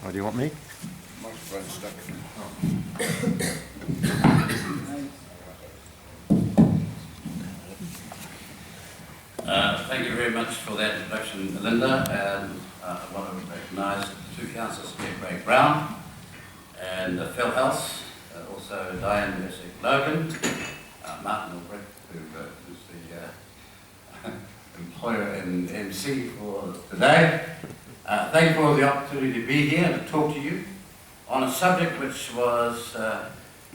Or do you want me? Microphone's stuck. Thank you very much for that introduction, Linda, and I want to recognise the two councillors here, Craig Brown and Phil House, also Diane Mercer-Logan, Martin Ulbricht, who's the employer and MC for today. Thank you for the opportunity to be here and to talk to you on a subject which was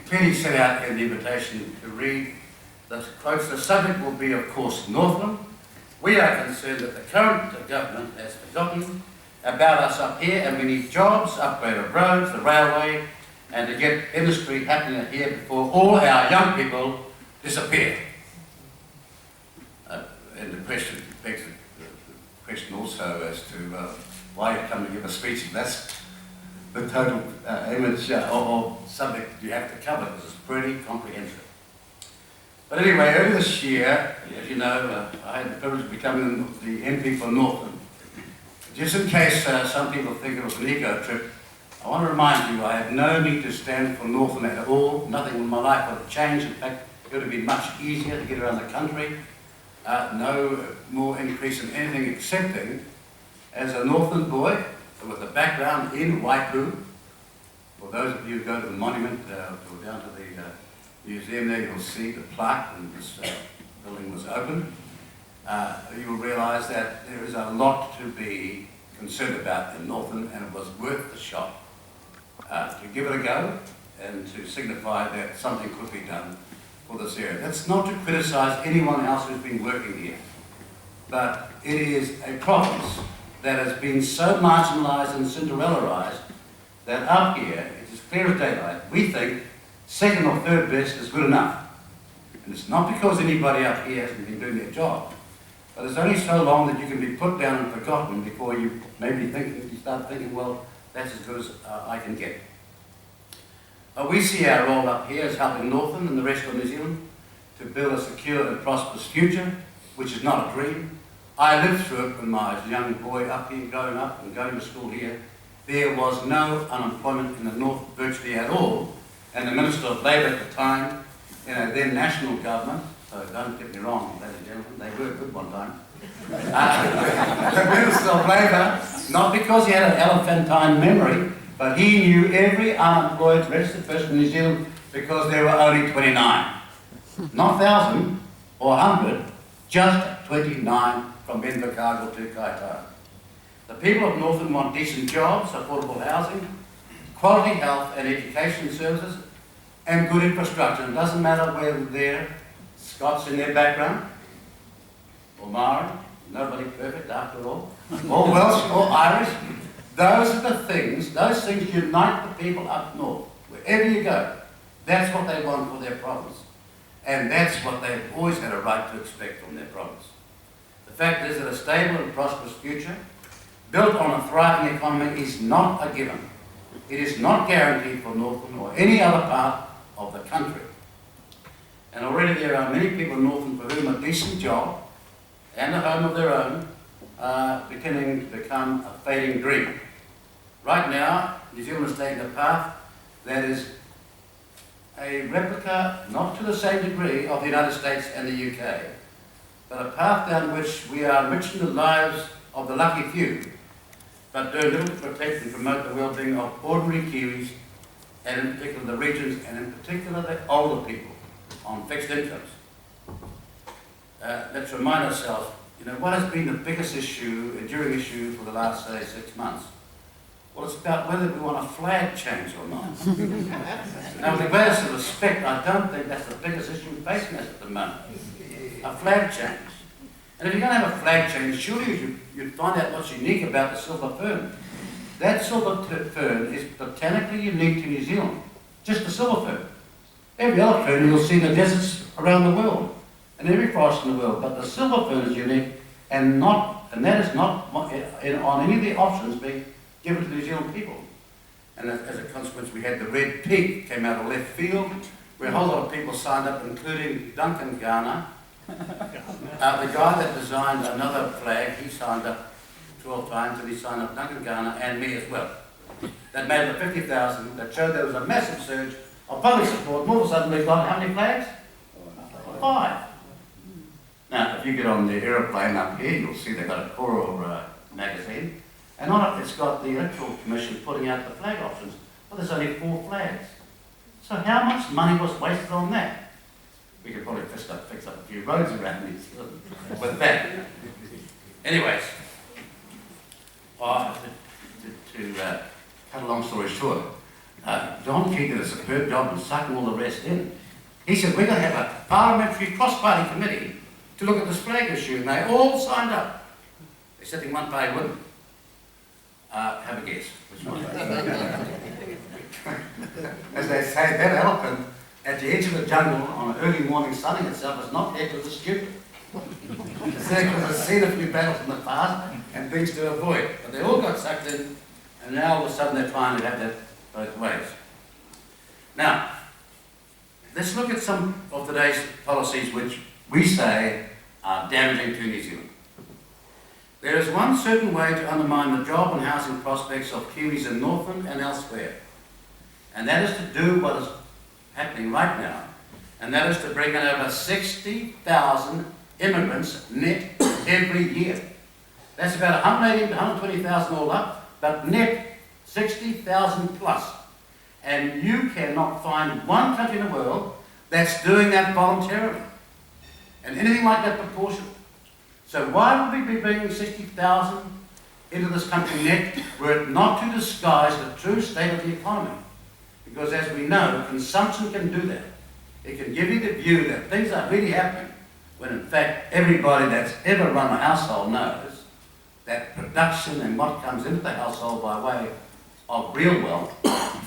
clearly set out in the invitation to read. The quotes, the subject will be, of course, Northland. We are concerned that the current government has forgotten about us up here, and we need jobs, upgrade of roads, the railway, and to get industry happening here before all our young people disappear. And the question begs the question also as to why you come to give a speech, and that's the total image or subject you have to cover, because it's pretty comprehensive. But anyway, earlier this year, as you know, I had the privilege of becoming the MP for Northland. Just in case some people think it was an ego trip, I want to remind you I had no need to stand for Northland at all. Nothing in my life would have changed. In fact, it would have been much easier to get around the country. No more increase in anything, excepting as a Northland boy with a background in Waipu. For those of you who go to the monument, or down to the museum there, you'll see the plaque when this building was opened. You will realise that there is a lot to be concerned about in Northland, and it was worth the shot to give it a go and to signify that something could be done for this area. That's not to criticise anyone else who's been working here, but it is a province that has been so marginalised and Cinderellaised that up here, it is clear as daylight, we think second or third best is good enough. And it's not because anybody up here hasn't been doing their job, but it's only so long that you can be put down and forgotten before you maybe you start thinking, well, that's as good as I can get. We see our role up here as helping Northland and the rest of New Zealand to build a secure and prosperous future, which is not a dream. I lived through it when I was a young boy up here, growing up and going to school here. There was no unemployment in the north virtually at all, and the Minister of Labour at the time, in a then national government, so don't get me wrong, ladies and gentlemen, they were good one time. The Minister of Labour, not because he had an elephantine memory, but he knew every unemployed registered person in New Zealand because there were only 29. Not 1,000 or 100, just 29 from Invercargill to Kaitaia. The people of Northland want decent jobs, affordable housing, quality health and education services, and good infrastructure. It doesn't matter whether they're Scots in their background, or Maori, nobody perfect after all, or Welsh or Irish. Those things unite the people up north, wherever you go. That's what they want for their province. And that's what they've always had a right to expect from their province. The fact is that a stable and prosperous future, built on a thriving economy, is not a given. It is not guaranteed for Northland or any other part of the country. And already there are many people in Northland for whom a decent job and a home of their own are beginning to become a fading dream. Right now, New Zealand is taking a path that is a replica, not to the same degree, of the United States and the UK, but a path down which we are enriching the lives of the lucky few, but doing little to protect and promote the well-being of ordinary Kiwis, and in particular the regions, and in particular the older people on fixed incomes. Let's remind ourselves, what has been the biggest issue, enduring issue for the last, say, 6 months? Well, it's about whether we want a flag change or not. Now, with the greatest of respect, I don't think that's the biggest issue facing us at the moment. A flag change. And if you're going to have a flag change, surely you'd find out what's unique about the silver fern. That silver fern is botanically unique to New Zealand. Just the silver fern. Every other fern you'll see in the deserts around the world, and every forest in the world, but the silver fern is unique, and that is not on any of the options being given to the New Zealand people. And as a consequence, we had the Red Peak came out of left field, where a whole lot of people signed up, including Duncan Garner, the guy that designed another flag. He signed up 12 times, and he signed up Duncan Garner and me as well. that made it 50,000, that showed there was a massive surge of public support. And all of a sudden we've got how many flags? 5. Now, if you get on the aeroplane up here, you'll see they've got a Coral magazine, and on it it's got the Electoral Commission putting out the flag options. Well, there's only 4 flags. So how much money was wasted on that? We could probably fix up a few roads around New Zealand with that. Anyways, to cut a long story short, John Key did a superb job in sucking all the rest in. He said, we're going to have a parliamentary cross-party committee to look at this flag issue, and they all signed up. Except in one party wouldn't. Have a guess. Which one? As they say, that elephant at the edge of the jungle on an early morning sunning itself is not there because it's stupid. It's there because it's seen a few battles in the past and things to avoid. But they all got sucked in, and now all of a sudden they're trying to have that both ways. Now, let's look at some of today's policies which we say are damaging to New Zealand. There is one certain way to undermine the job and housing prospects of Kiwis in Northland and elsewhere, and that is to do what is happening right now, and that is to bring in over 60,000 immigrants net every year. That's about 180 to 120,000 all up, but net 60,000 plus. And you cannot find one country in the world that's doing that voluntarily, and anything like that proportion. So why would we be bringing 60,000 into this country net were it not to disguise the true state of the economy? Because as we know, consumption can do that. It can give you the view that things are really happening, when in fact everybody that's ever run a household knows that production and what comes into the household by way of real wealth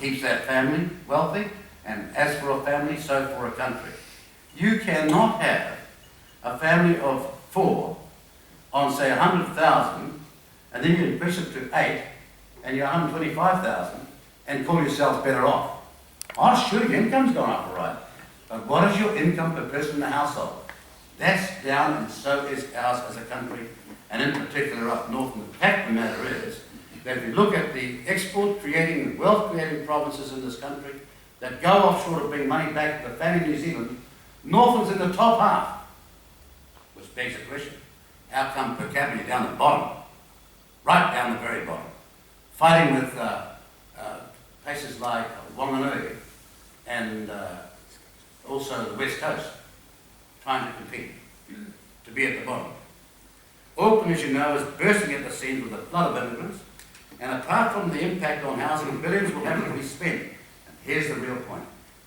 keeps that family wealthy, and as for a family, so for a country. You cannot have a family of 4 on, say, 100,000, and then you increase it to 8, and you're 125,000, and call yourselves better off. Oh, sure, your income's gone up, all right, but what is your income per person in the household? That's down, and so is ours as a country, and in particular up north. And the fact of the matter is that if you look at the export-creating and wealth-creating provinces in this country that go offshore to bring money back to the family in New Zealand, Northland's in the top half, which begs the question, how come per capita you're down the bottom, right down the very bottom, fighting with places like Wanganui and also the West Coast, trying to compete, to be at the bottom. Auckland, as you know, is bursting at the seams with a flood of immigrants, and apart from the impact on housing, billions will have to be spent. And here's the real point.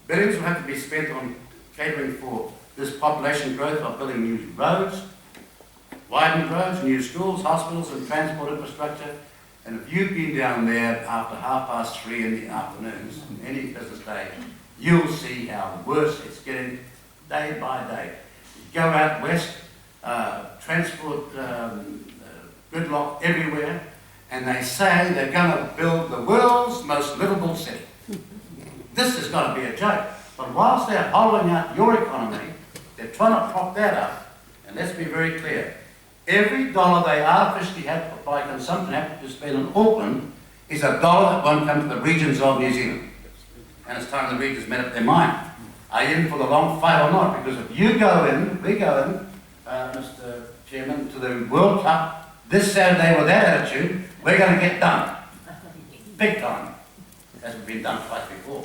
Billions will have to be spent on catering for this population growth by building new roads, widened roads, new schools, hospitals and transport infrastructure. And if you've been down there after 3:30 in the afternoons, on any business day, you'll see how worse it's getting day by day. You go out west, transport gridlock everywhere, and they say they're going to build the world's most livable city. This has got to be a joke. But whilst they're hollowing out your economy, they're trying to prop that up. And let's be very clear. Every dollar they artificially have by consumption have to spend in Auckland is a dollar that won't come to the regions of New Zealand. And it's time the regions made up their mind. Are you in for the long fight or not? Because if you go in, we go in, Mr. Chairman, to the World Cup this Saturday with that attitude, we're going to get done. Big time. Hasn't been done twice before.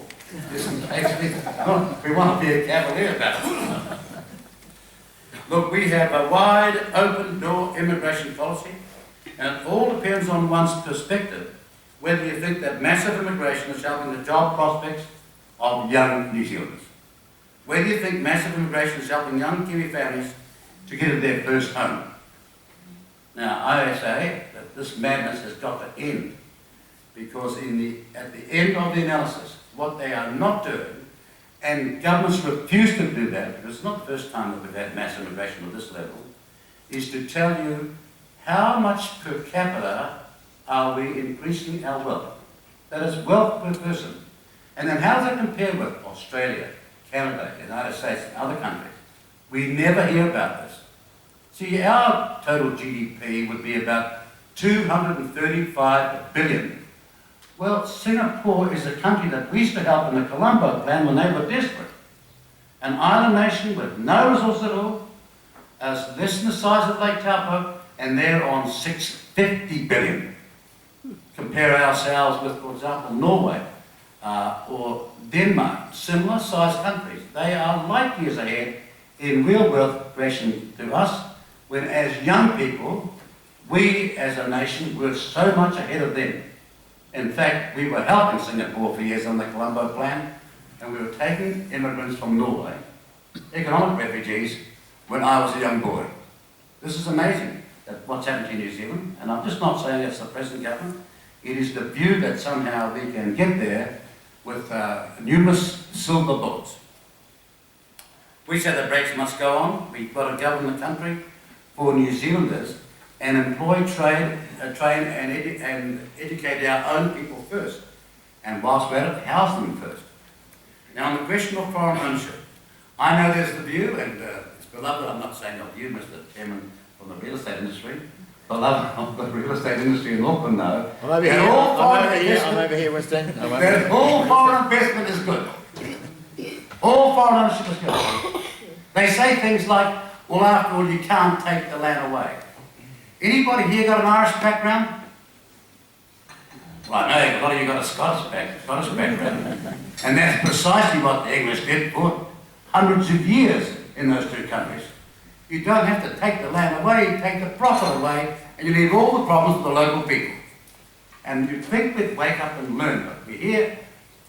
We want to be a cavalier about it. Look, we have a wide open door immigration policy, and it all depends on one's perspective, whether you think that massive immigration is helping the job prospects of young New Zealanders. Whether you think massive immigration is helping young Kiwi families to get their first home. Now, I say that this madness has got to end, because at the end of the analysis, what they are not doing, and governments refuse to do that, because it's not the first time that we've had mass immigration at this level, is to tell you how much per capita are we increasing our wealth. That is wealth per person. And then how does that compare with Australia, Canada, United States, and other countries? We never hear about this. See, our total GDP would be about 235 billion. Well, Singapore is a country that we used to help in the Colombo plan when they were desperate. An island nation with no resources at all, as less than the size of Lake Taupo, and they're on 650 billion. Compare ourselves with, for example, Norway or Denmark, similar sized countries. They are light years ahead in real wealth creation to us, when as young people, we as a nation were so much ahead of them. In fact, we were helping Singapore for years on the Colombo plan, and we were taking immigrants from Norway, economic refugees, when I was a young boy. This is amazing, that what's happened to New Zealand, and I'm just not saying it's the present government. It is the view that somehow we can get there with numerous silver bullets. We say the brakes must go on. We've got to govern the country for New Zealanders and employ, train and educate our own people first. And whilst we're at it, house them first. Now, on the question of foreign ownership, I know there's the view, and it's beloved, I'm not saying of you, Mr. Chairman, from the real estate industry, beloved of the real estate industry in Auckland, though. I'm over here, Winston. That all foreign investment is good. All foreign ownership is good. They say things like, well, after all, you can't take the land away. Anybody here got an Irish background? Well, I know a lot of you got a Scottish background. And that's precisely what the English did for hundreds of years in those two countries. You don't have to take the land away, you take the profit away, and you leave all the problems to the local people. And you think we'd wake up and learn, but we hear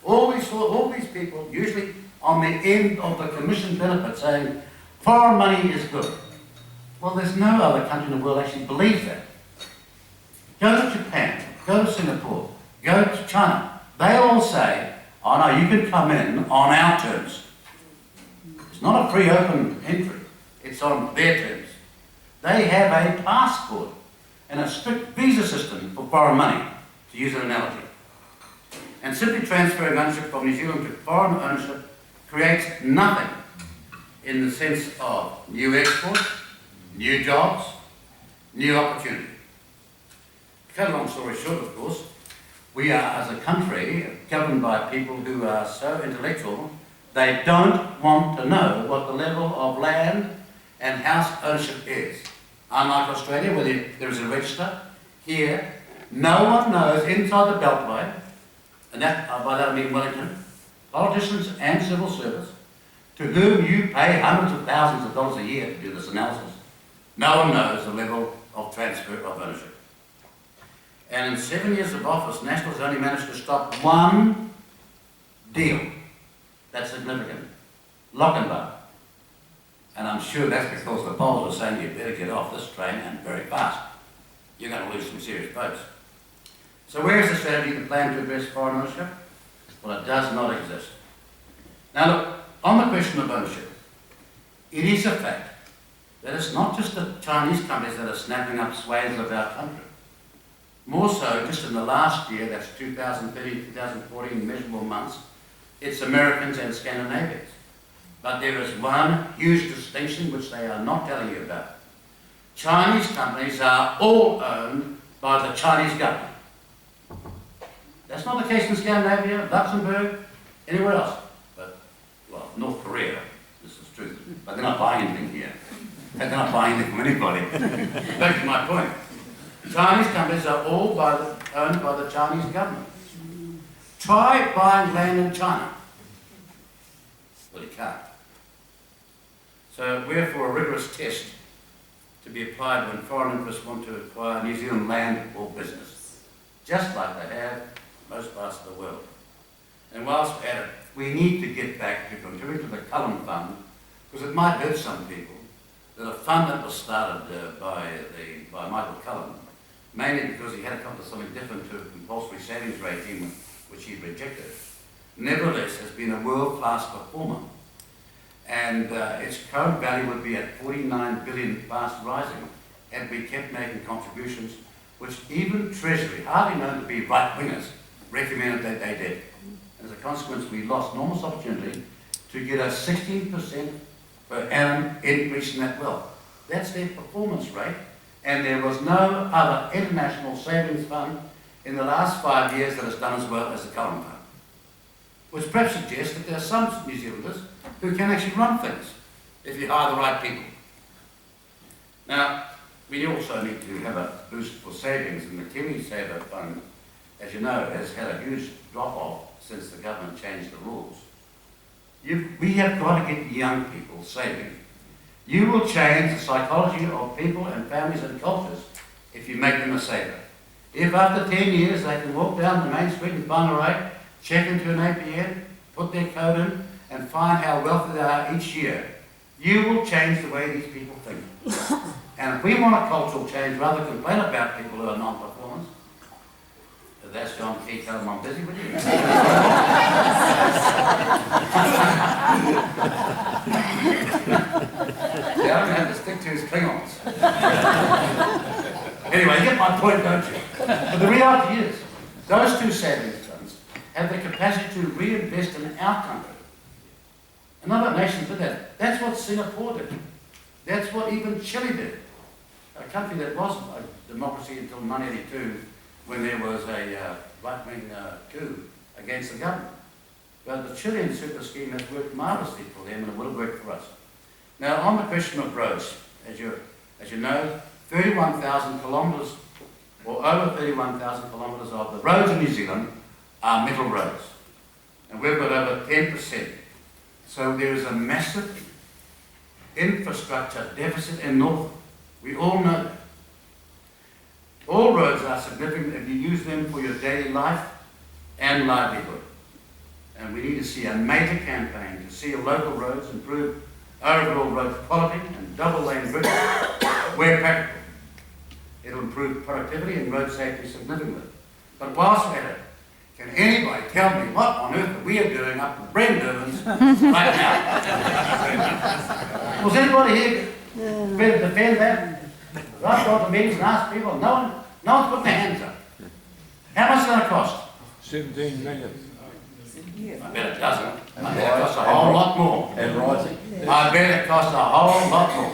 all these people, usually on the end of the commission benefit, saying foreign money is good. Well, there's no other country in the world actually believes that. Go to Japan, go to Singapore, go to China. They all say, oh no, you can come in on our terms. It's not a free open entry, it's on their terms. They have a passport and a strict visa system for foreign money, to use an analogy. And simply transferring ownership from New Zealand to foreign ownership creates nothing in the sense of new exports, new jobs, new opportunity. To cut a long story short, of course, we are, as a country, governed by people who are so intellectual, they don't want to know what the level of land and house ownership is. Unlike Australia, where there is a register, here, no one knows inside the Beltway, and that, by that I mean Wellington, politicians and civil service, to whom you pay hundreds of thousands of dollars a year to do this analysis. No one knows the level of transfer of ownership. And in 7 years of office, National's only managed to stop one deal. That's significant. Lochinvar. And I'm sure that's because the polls were saying you better get off this train and very fast. You're going to lose some serious votes. So where is the strategy, the plan to address foreign ownership? Well, it does not exist. Now look, on the question of ownership, it is a fact that it's not just the Chinese companies that are snapping up swathes of our country. More so, just in the last year, that's 2013, 2014, measurable months, it's Americans and Scandinavians. But there is one huge distinction which they are not telling you about. Chinese companies are all owned by the Chinese government. That's not the case in Scandinavia, Luxembourg, anywhere else. But, well, North Korea, this is true. But they're not buying anything here. They're not buying anything from anybody. Back to my point. Chinese companies are all owned by the Chinese government. Try buying land in China. Well, you can't. So we're for a rigorous test to be applied when foreign interests want to acquire New Zealand land or business, just like they have in most parts of the world. And whilst we're at it, we need to get back to contribute to the Cullen Fund, because it might hurt some people that a fund that was started by Michael Cullen, mainly because he had come to something different to a compulsory savings regime, which he rejected, nevertheless has been a world-class performer. And its current value would be at 49 billion, fast rising, had we kept making contributions, which even Treasury, hardly known to be right-wingers, recommended that they did. As a consequence, we lost enormous opportunity to get a 16% per annum increase in that wealth. That's their performance rate, and there was no other international savings fund in the last 5 years that has done as well as the current one. Which perhaps suggests that there are some New Zealanders who can actually run things if you hire the right people. Now, we also need to have a boost for savings, and the KiwiSaver Fund, as you know, has had a huge drop-off since the government changed the rules. We have got to get young people saving. You will change the psychology of people and families and cultures if you make them a saver. If after 10 years they can walk down the main street in Whangarei, check into an APN, put their code in, and find how wealthy they are each year, you will change the way these people think. And if we want a cultural change, rather than complain about people who are non-performers, that's John Key, tell them I'm busy with you. Yeah, I'm going to have to stick to his Klingons. Anyway, you get my point, don't you? But the reality is, those two savings funds have the capacity to reinvest in our country. And other nations did that. That's what Singapore did. That's what even Chile did. A country that wasn't a democracy until 1982, when there was a right-wing coup against the government. But the Chilean super scheme has worked marvellously for them, and it will work for us. Now, on the question of roads, as you know, 31,000 kilometres, or over 31,000 kilometres of the roads in New Zealand are metal roads. And we've got over 10%. So there is a massive infrastructure deficit in Norfolk. We all know that. All roads are significant if you use them for your daily life and livelihood. And we need to see a major campaign to see local roads improve overall road quality and double-lane bridges where practical. It'll improve productivity and road safety significantly. But whilst we're at it, can anybody tell me what on earth we are doing up in Brendan's right now? Was anybody here ready to defend that? I've gone to meetings and asked people, no one's putting their hands up. How much is it going to cost? 17 million. I bet it doesn't. I bet it costs a whole lot more. And rising. I bet it costs a whole lot more.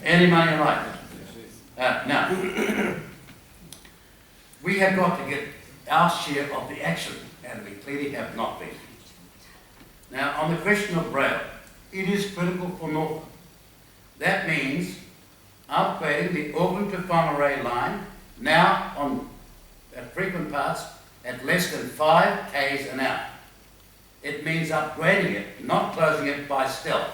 Any money you like. Now, we have got to get our share of the action, and we clearly have not been. Now, on the question of rail, it is critical for Norfolk. That means upgrading the Auckland to Whangarei line, now at frequent parts, at less than 5 k's an hour. It means upgrading it, not closing it by stealth.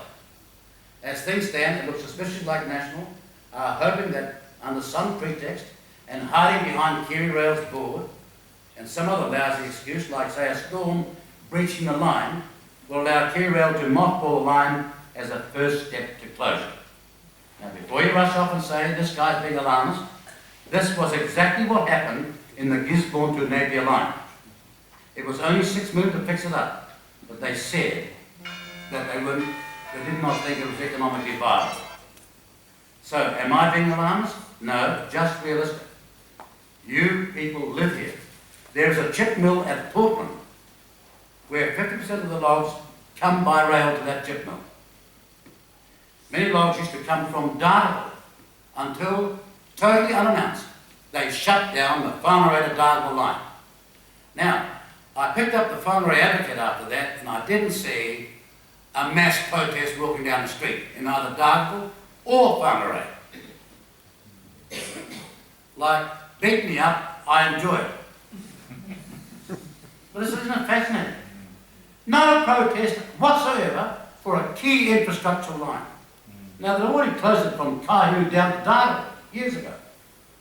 As things stand, it looks suspiciously like National are hoping that under some pretext and hiding behind KiwiRail's board and some other lousy excuse, like say a storm breaching the line, will allow KiwiRail to mothball the line as a first step to closure. Now, before you rush off and say this guy's being alarmist, this was exactly what happened in the Gisborne to Napier line. It was only 6 million to fix it up, but they said that they did not think it was economically viable. So, am I being alarmist? No, just realistic. You people live here. There's a chip mill at Portland where 50% of the logs come by rail to that chip mill. Many logs used to come from Dartford until, totally unannounced, they shut down the Whangarei to Dartford line. Now, I picked up the Whangarei Advocate after that, and I didn't see a mass protest walking down the street in either Dartford or Whangarei. Like, beat me up, I enjoy it. But isn't it fascinating? No protest whatsoever for a key infrastructure line. Now, they'd already closed it from Kaihu down to Dartford years ago.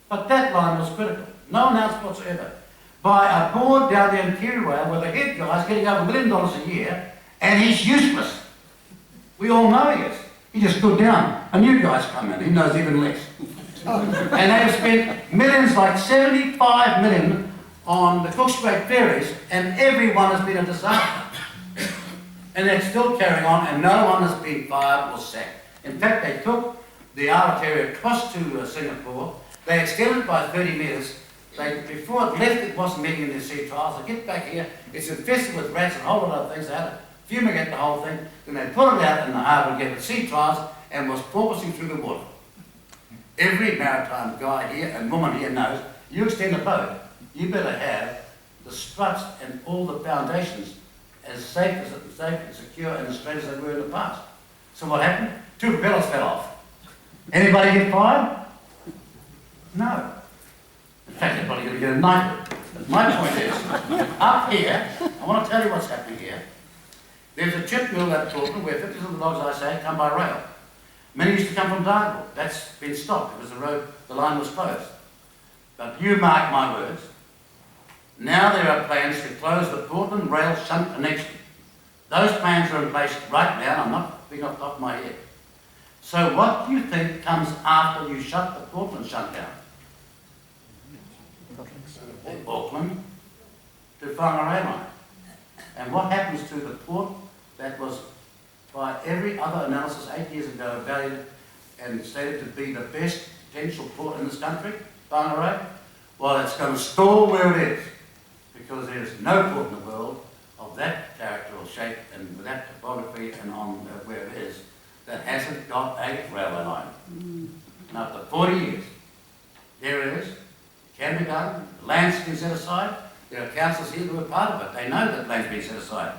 But that line was critical. No announcement whatsoever. By a board down there in KiwiRail where the head guy's getting over $1 million a year, and he's useless. We all know he is. He just stood down. A new guy's come in, he knows even less. And they have spent millions, like 75 million, on the Cook Strait ferries, and everyone has been a disaster. And they're still carrying on, and no one has been fired or sacked. In fact, they took the Aotearoa across to Singapore, they extended it by 30 metres. Before it left, it wasn't meeting in their sea trials. They get back here, it's infested with rats and a whole lot of other things. They had to fumigate the whole thing. Then they put it out in the harbour again at sea trials and was porpoising through the water. Every maritime guy here and woman here knows, you extend a boat, you better have the struts and all the foundations as safe and secure and as straight as they were in the past. So what happened? 2 propellers fell off. Anybody get fired? No. In fact, they're probably going to get a knife. But my point is, up here, I want to tell you what's happening here. There's a chip mill at Portland where 50% of the logs, I say, come by rail. Many used to come from Dartmoor. That's been stopped because the line was closed. But you mark my words, now there are plans to close the Portland Rail Shunt Connection. Those plans are in place right now, and I'm not speaking off the top of my head. So what do you think comes after you shut the Portland shunt down? Auckland to Whangarei line. And what happens to the port that was, by every other analysis 8 years ago, valued and stated to be the best potential port in this country, Whangarei? Well, it's going to stall where it is, because there is no port in the world of that character or shape and with that topography and on where it is that hasn't got a railway line. And after 40 years, there it is. It can be done. The land's been set aside. There are councils here who are part of it. They know that land's been set aside.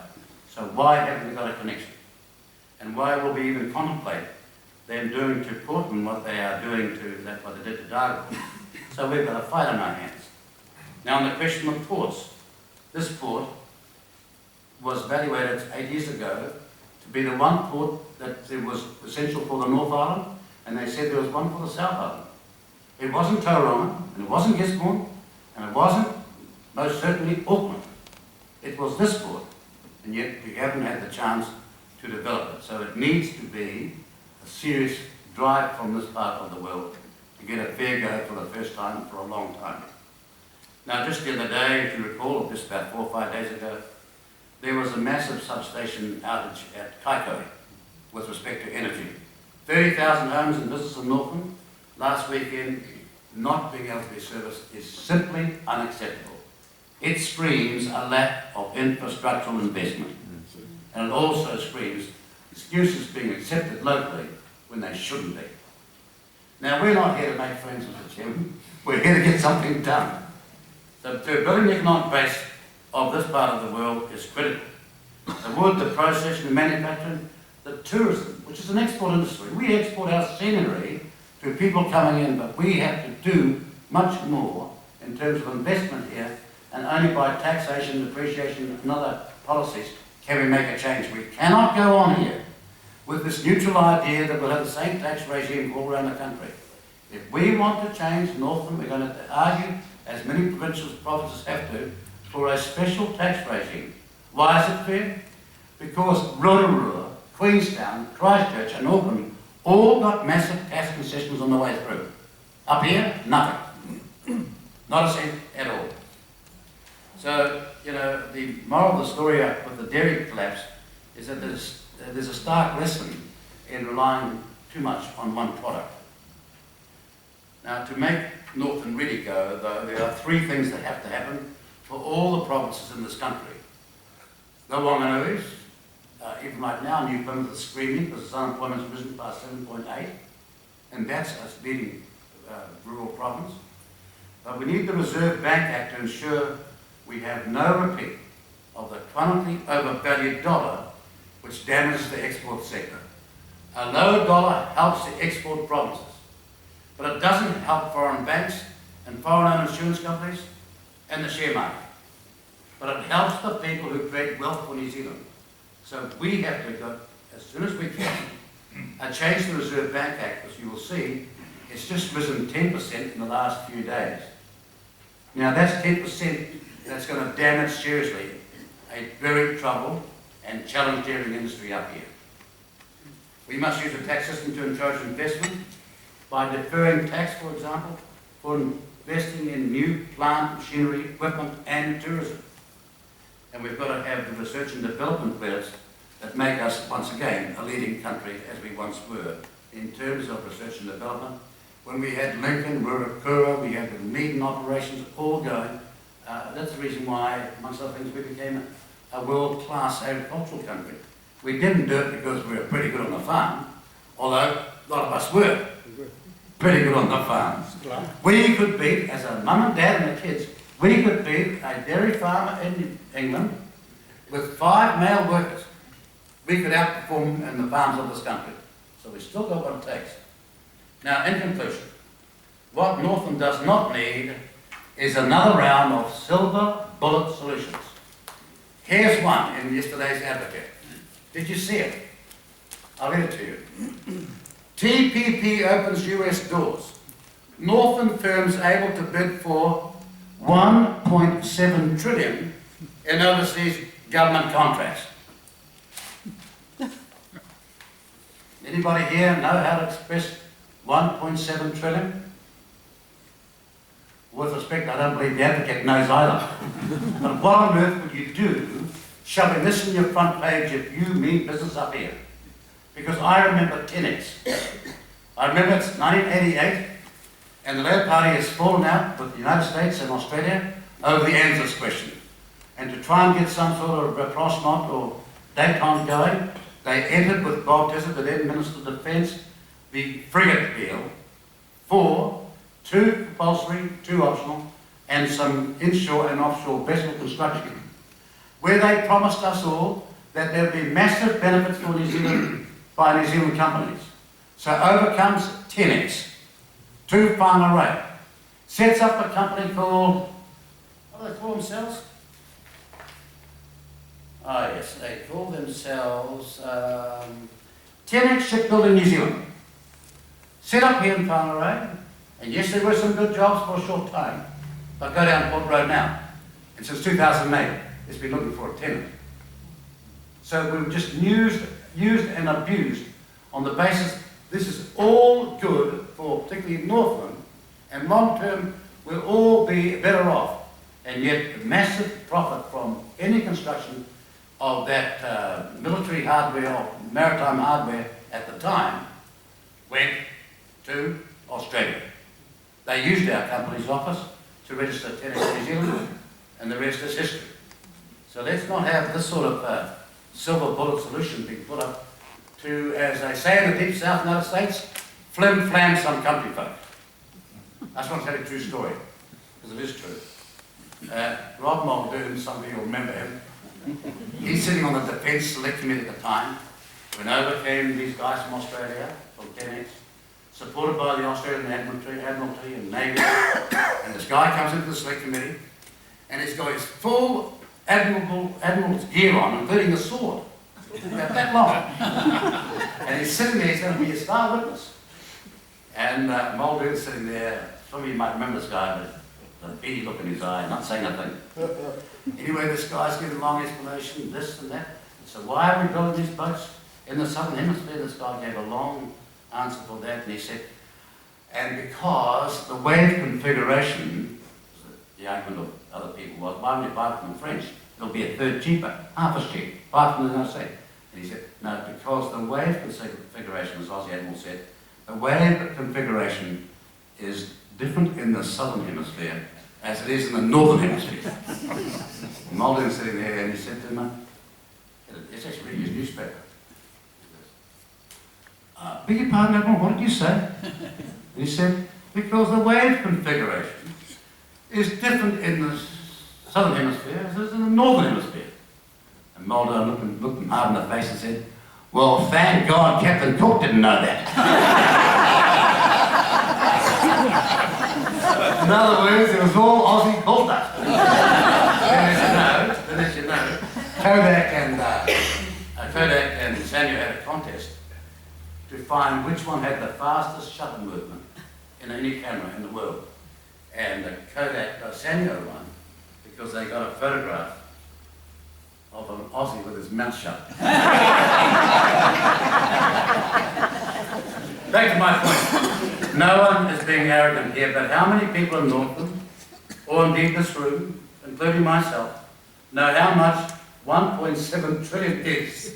So why haven't we got a connection? And why will we even contemplate them doing to Portland what they are doing to that, what they did to Dartmoor? So we've got a fight on our hands. Now, on the question of ports, this port was evaluated 8 years ago to be the one port that it was essential for the North Island, and they said there was one for the South Island. It wasn't Tauranga, and it wasn't Gisborne, and it wasn't, most certainly, Auckland. It was this port, and yet we haven't had the chance to develop it. So it needs to be a serious drive from this part of the world to get a fair go for the first time for a long time. Now, just the other day, if you recall, just about 4 or 5 days ago, there was a massive substation outage at Kaikohe with respect to energy. 30,000 homes and businesses in Northland last weekend not being able to be serviced is simply unacceptable. It screams a lack of infrastructural investment. And it also screams excuses being accepted locally when they shouldn't be. Now, we're not here to make friends with the Chairman. We're here to get something done. So building the economic base of this part of the world is critical. The wood, the processing, the manufacturing, the tourism, which is an export industry. We export our scenery to people coming in, but we have to do much more in terms of investment here, and only by taxation, depreciation, and other policies can we make a change. We cannot go on here with this neutral idea that we'll have the same tax regime all around the country. If we want to change Northland, we're going to argue, as many provincial provinces have to, for a special tax regime. Why is it fair? Because Rotorua, Queenstown, Christchurch and Auckland all got massive tax concessions on the way through. Up here, nothing. Not a cent at all. So, you know, the moral of the story with the dairy collapse is that there's a stark lesson in relying too much on one product. Now, to make Northland really go, though, there are 3 things that have to happen for all the provinces in this country. The Wanganui, even right now, New Plymouth is screaming because its unemployment's risen past 7.8, and that's a leading rural province. But we need the Reserve Bank Act to ensure we have no repeat of the chronically overvalued dollar which damages the export sector. A low dollar helps the export provinces, but it doesn't help foreign banks and foreign-owned insurance companies and the share market. But it helps the people who create wealth for New Zealand. So we have to go, as soon as we can, change the Reserve Bank Act, as you will see, it's just risen 10% in the last few days. Now that's 10% that's going to damage seriously a very troubled and challenged dairy industry up here. We must use a tax system to encourage investment by deferring tax, for example, for investing in new plant, machinery, equipment and tourism. And we've got to have the research and development credits that make us, once again, a leading country as we once were in terms of research and development. When we had Lincoln, Rurakura, we had the Meaden operations all going. That's the reason why, amongst other things, we became a world-class agricultural country. We didn't do it because we were pretty good on the farm, although a lot of us were pretty good on the farm. We could beat, as a mum and dad and the kids, We could be a dairy farmer in England with 5 male workers. We could outperform in the farms of this country. So we still got what it takes. Now, in conclusion, what Northland does not need is another round of silver bullet solutions. Here's one in yesterday's Advocate. Did you see it? I'll read it to you. TPP opens US doors. Northland firms able to bid for 1.7 trillion in overseas government contracts. Anybody here know how to express 1.7 trillion? With respect, I don't believe the Advocate knows either. But what on earth would you do shoving this in your front page if you mean business up here? Because I remember 10x. I remember it's 1988, and the Labour Party has fallen out with the United States and Australia over the ANZUS question. And to try and get some sort of rapprochement or détente going, they entered with Bob Tissot, the then Minister of Defence, the frigate deal for 2 compulsory, 2 optional, and some inshore and offshore vessel construction, where they promised us all that there would be massive benefits for New Zealand by New Zealand companies. So over comes 10x, 2 Whangarei, sets up a company called, what do they call themselves? Oh yes, they call themselves 10x Shipbuilding New Zealand. Set up here in Whangarei, and yes, there were some good jobs for a short time. But go down Port Road now, and since 2008, it's been looking for a tenant. So we've just used and abused on the basis this is all good for particularly Northland, and long term we'll all be better off. And yet the massive profit from any construction of that military hardware or maritime hardware at the time went to Australia. They used our company's office to register 10x New Zealand, and the rest is history. So let's not have this sort of silver bullet solution being put up to, as they say in the deep south United States, flim-flam some country folk. I just want to tell you a true story, because it is true. Rob Muldoon, some of you will remember him, he's sitting on the Defence Select Committee at the time, when over came these guys from Australia, from 10x, supported by the Australian Admiralty and Navy, and this guy comes into the Select Committee, and he's got his full Admiral's gear on, including the sword, about that long. And he's sitting there, he's going to be a star witness. And Muldoon's sitting there, some of you might remember this guy, but a beady look in his eye, not saying nothing. Anyway, this guy's giving a long explanation, this and that. So why are we building these boats in the southern hemisphere? This guy gave a long answer for that, and he said, and because the wave configuration, the argument of other people was, why don't you buy it from the French? It'll be a third cheaper, half as cheap, buy it from the United States. And he said, no, because the wave configuration, as Aussie Admiral said, the wave configuration is different in the southern hemisphere as it is in the northern hemisphere. Muldoon's sitting there, and he said to him, it's actually reading his newspaper. Beg your pardon, Admiral, what did you say? And he said, because the wave configuration is different in the southern hemisphere as it is in the northern hemisphere. And Muldoon looked him hard in the face and said, well, thank God Captain Cook didn't know that. In other words, it was all Aussie bull dust. Then as you know, Kodak and Sanyo had a contest to find which one had the fastest shutter movement in any camera in the world. And Sanyo won because they got a photograph of an Aussie with his mouth shut. Back to my point. No one is being arrogant here, but how many people in Northland, or indeed this room, including myself, know how much 1.7 trillion is?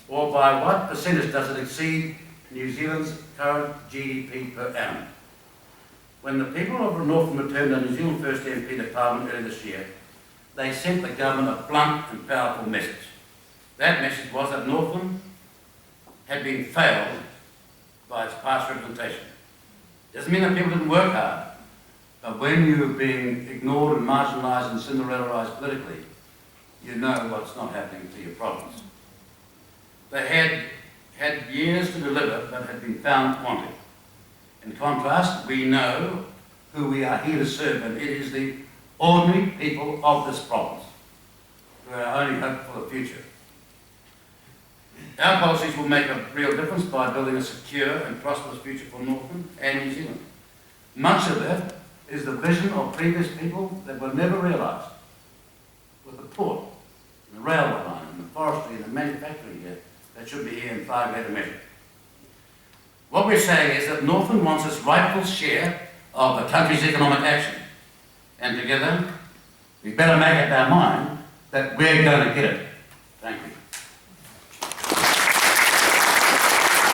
Or by what percentage does it exceed New Zealand's current GDP per annum? When the people of Northland returned a New Zealand First MP to Parliament earlier this year, they sent the government a blunt and powerful message. That message was that Northland had been failed by its past representation. Doesn't mean that people didn't work hard, But when you're being ignored and marginalised and Cinderellaised politically, you know what's not happening to your province. They had years to deliver, but had been found wanting. In contrast, we know who we are here to serve, and it is the ordinary people of this province who are our only hope for the future. Our policies will make a real difference by building a secure and prosperous future for Northland and New Zealand. Much of that is the vision of previous people that were never realised. With the port, and the railway line, and the forestry, and the manufacturing here, that should be here in far greater measure. What we're saying is that Northland wants its rightful share of the country's economic action. And together, we better make up our mind that we're going to get it. Thank you.